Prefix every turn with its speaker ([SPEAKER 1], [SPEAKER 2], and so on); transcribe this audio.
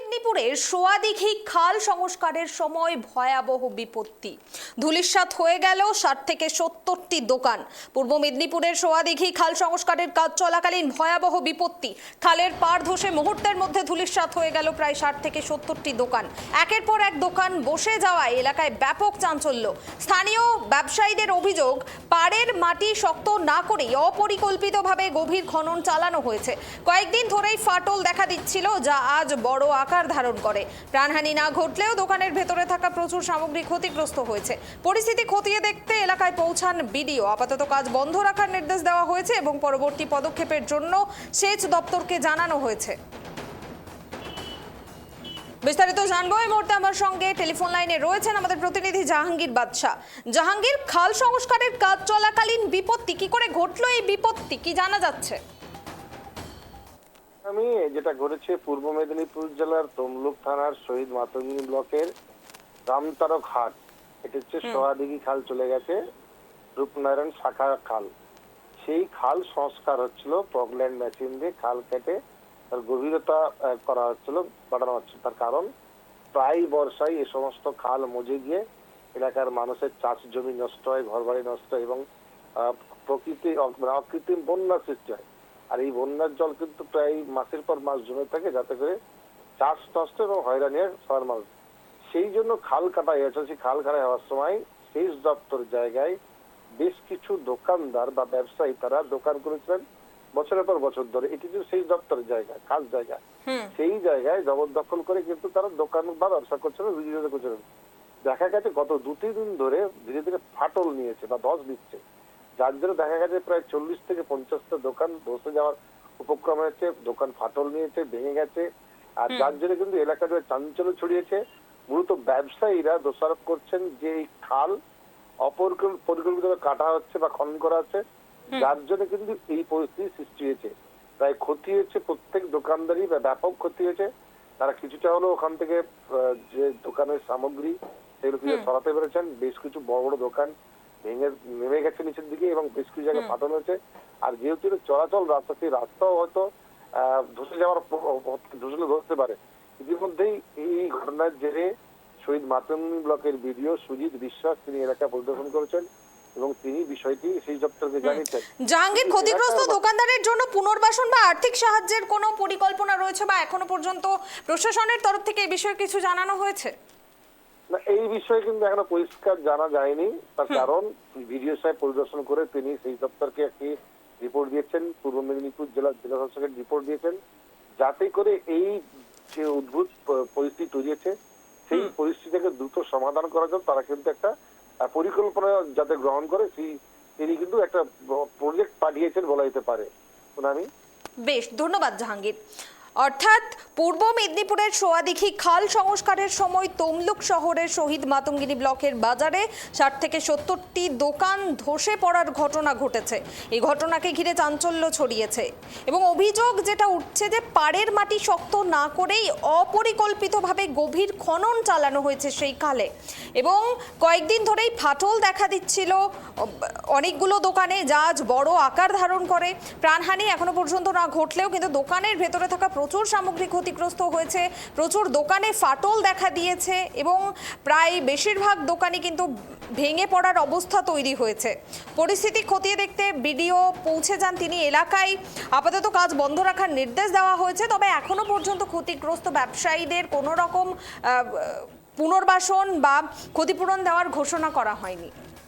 [SPEAKER 1] মেদিনীপুরের সোয়াদিঘি খাল সংস্কারের সময় ভয়াবহ বিপত্তি। ধূলিসাৎ হয়ে গেল ৬০ থেকে ৭০টি দোকান। পূর্ব মেদিনীপুরের সোয়াদিঘি খাল সংস্কারের কাজ চলাকালীন ভয়াবহ বিপত্তি। খালের পাড় ধসে মুহূর্তের মধ্যে ধূলিসাৎ হয়ে গেল প্রায় ৬০ থেকে ৭০টি দোকান। একের পর এক দোকান বসে যাওয়ায় এলাকায় ব্যাপক চাঞ্চল্য। স্থানীয় ব্যবসায়ীদের অভিযোগ, পাড়ের মাটি শক্ত না করেই অপরিকল্পিতভাবে গভীর খনন চালানো হয়েছে। কয়েকদিন ধরেই ফাটল দেখা দিচ্ছিল, যা আজ বড় আকার ধারণ করে। প্রাণহানি না ঘটলেও দোকানের ভেতরে থাকা প্রচুর সামগ্রী ক্ষতিগ্রস্ত হয়েছে। পরিস্থিতি খতিয়ে দেখতে এলাকায় পৌঁছান বিডিও। আপাতত কাজ বন্ধ রাখার নির্দেশ দেওয়া হয়েছে এবং পরবর্তী পদক্ষেপের জন্য সেচ দপ্তরকে জানানো হয়েছে। বিস্তারিত জানবো এই মুহূর্তে আমার সঙ্গে টেলিফোন লাইনে রয়েছেন আমাদের প্রতিনিধি জাহাঙ্গীর বাদশা। জাহাঙ্গীর, খাল সংস্কারের কাজ চলাকালীন বিপত্তি কি করে ঘটলো? এই বিপত্তি কি জানা যাচ্ছে?
[SPEAKER 2] আমি যেটা ঘটেছে পূর্ব মেদিনীপুর জেলার তমলুক থানার শহীদ মাতঙ্গিনী ব্লকের রামতারক হাট, এটা হচ্ছে সোয়াদিঘি খাল চলে গেছে রূপনারায়ণ শাখা খাল। সেই খাল সংস্কার হচ্ছিল, পগল্যান্ড মেশিন দিয়ে খাল কেটে তার গভীরতা করা হচ্ছিল, বাড়ানো হচ্ছিল। তার কারণ প্রায় বর্ষায় এ সমস্ত খাল মজে গিয়ে এলাকার মানুষের চাষ জমি নষ্ট হয়, ঘরবাড়ি নষ্ট হয় এবং প্রকৃতি অকৃত্রিম বন্যার সৃষ্টি হয়। আর এই বন্যার জল কিন্তু প্রায় মাসের পর মাস জমে থাকে, যাতে করে চাষ নষ্ট এবং হয়রানি হয় সবার মানুষ। সেই জন্য খাল কাটা হয়েছে। সেই খাল কাটা হওয়ার সময় সেচ দপ্তর জায়গায় বেশ কিছু দোকানদার বা ব্যবসায়ী তারা দোকান করেছিলেন বছরের পর বছর ধরে। এটি যে সেচ দপ্তরের জায়গা, খাস জায়গা, সেই জায়গায় জবরদখল করে কিন্তু তারা দোকান বা ব্যবসা করছিলেন, বিক্রি করছিলেন। দেখা গেছে গত ২-৩ দিন ধরে ধীরে ধীরে ফাটল নিয়েছে বা ধস দিচ্ছে, যার জন্য দেখা গেছে প্রায় ৪০ থেকে ৫০টা দোকান বসে যাওয়ার উপক্রম হয়েছে। দোকান ফাটল নিয়েছে, ভেঙে গেছে। আর যার জন্য কিন্তু এলাকা জুড়ে চাঞ্চল্য ছড়িয়েছে। মূলত ব্যবসায়ীরা দোষারোপ করছেন যে এই খাল অপরিকল্পিতভাবে কাটা হচ্ছে বা খনন করা হচ্ছে, যার জন্য কিন্তু এই পরিস্থিতি সৃষ্টি হয়েছে। তাই ক্ষতি হয়েছে প্রত্যেক দোকানদারই, বা ব্যাপক ক্ষতি হয়েছে। তারা কিছুটা হলেও ওখান থেকে যে দোকানের সামগ্রী সেগুলো কিছু সরাতে পেরেছেন। বেশ কিছু বড় বড় দোকান ভেঙে নেমে গেছে নিচের দিকে এবং বেশ কিছু জায়গায় ফাটল হয়েছে। আর যেহেতু চলাচল রাস্তা, সেই রাস্তাও হয়তো ধসে যাওয়ার ধসলে ধরতে পারে। ইতিমধ্যেই এই ঘটনার জেরে শহীদ মাতঙ্গিনী ব্লকের বিডিও সুজিত বিশ্বাস তিনি এলাকা পরিদর্শন করেছেন এবং তিনি বিষয়টি সেই দপ্তরকে জানিয়েছেন।
[SPEAKER 1] জাহাঙ্গীর, ক্ষতিগ্রস্ত দোকানদারের জন্য পুনর্বাসন বা আর্থিক সাহায্যের কোনো পরিকল্পনা রয়েছে বা এখনো পর্যন্ত প্রশাসনের তরফ থেকে এই বিষয়ে কিছু জানানো হয়েছে?
[SPEAKER 2] না, এই বিষয়ে কিন্তু এখনো পরিষ্কার জানা যায়নি। তার কারণ ভিডিও সাহেব পরিদর্শন করে তিনি সেই দপ্তরকে একটি রিপোর্ট দিয়েছেন, পূর্ব মেদিনীপুর জেলা শাসকের রিপোর্ট দিয়েছেন, যাতে করে এই যে উদ্ভূত পরিস্থিতি তৈরি হয়েছে সেই পরিস্থিতিকে দ্রুত সমাধান করার জন্য তারা কিন্তু একটা পরিকল্পনা যাতে গ্রহণ করে, তিনি কিন্তু একটা প্রজেক্ট পাঠিয়েছেন বলা যেতে পারে। আমি
[SPEAKER 1] বেশ, ধন্যবাদ জাহাঙ্গীর। অর্থাৎ পূর্ব মেদিনীপুরের সোয়াদিঘি খাল সংস্কারের সময় তমলুক শহরের শহীদ মাতঙ্গিনী ব্লকের বাজারে ৬০ থেকে ৭০টি দোকান ধসে পড়ার ঘটনা ঘটেছে। এই ঘটনাকে ঘিরে চাঞ্চল্য ছড়িয়েছে এবং অভিযোগ যেটা উঠছে যে পাড়ের মাটি শক্ত না করেই অপরিকল্পিতভাবে গভীর খনন চালানো হয়েছে সেই খালে এবং কয়েকদিন ধরেই ফাটল দেখা দিচ্ছিল অনেকগুলো দোকানে, যা আজ বড় আকার ধারণ করে। প্রাণহানি এখনো পর্যন্ত না ঘটলেও কিন্তু দোকানের ভেতরে থাকা প্রচুর সামগ্রী ক্ষতিগ্রস্ত হয়েছে, প্রচুর দোকানে ফাটল দেখা দিয়েছে এবং প্রায় বেশিরভাগ দোকানই কিন্তু ভেঙে পড়ার অবস্থা তৈরি হয়েছে। পরিস্থিতি খতিয়ে দেখতে বিডিও পৌঁছে যান তিনি এলাকায়। আপাতত কাজ বন্ধ রাখার নির্দেশ দেওয়া হয়েছে, তবে এখনো পর্যন্ত ক্ষতিগ্রস্ত ব্যবসায়ীদের কোনো রকম পুনর্বাসন বা ক্ষতিপূরণ দেওয়ার ঘোষণা করা হয়নি।